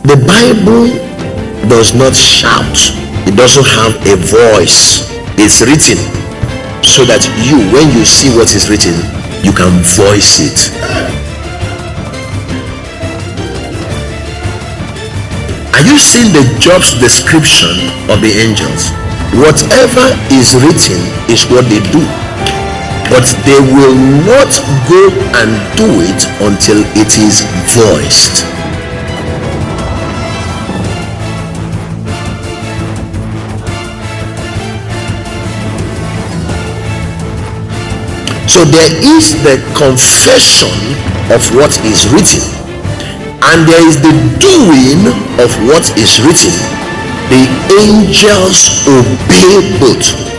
The Bible does not shout. It doesn't have a voice. It's written so that you, when you see what is written, you can voice it. Are you seeing the job description of the angels? Whatever is written is what they do, but they will not go and do it until it is voiced. So there is the confession of what is written, and there is the doing of what is written. The angels obey both.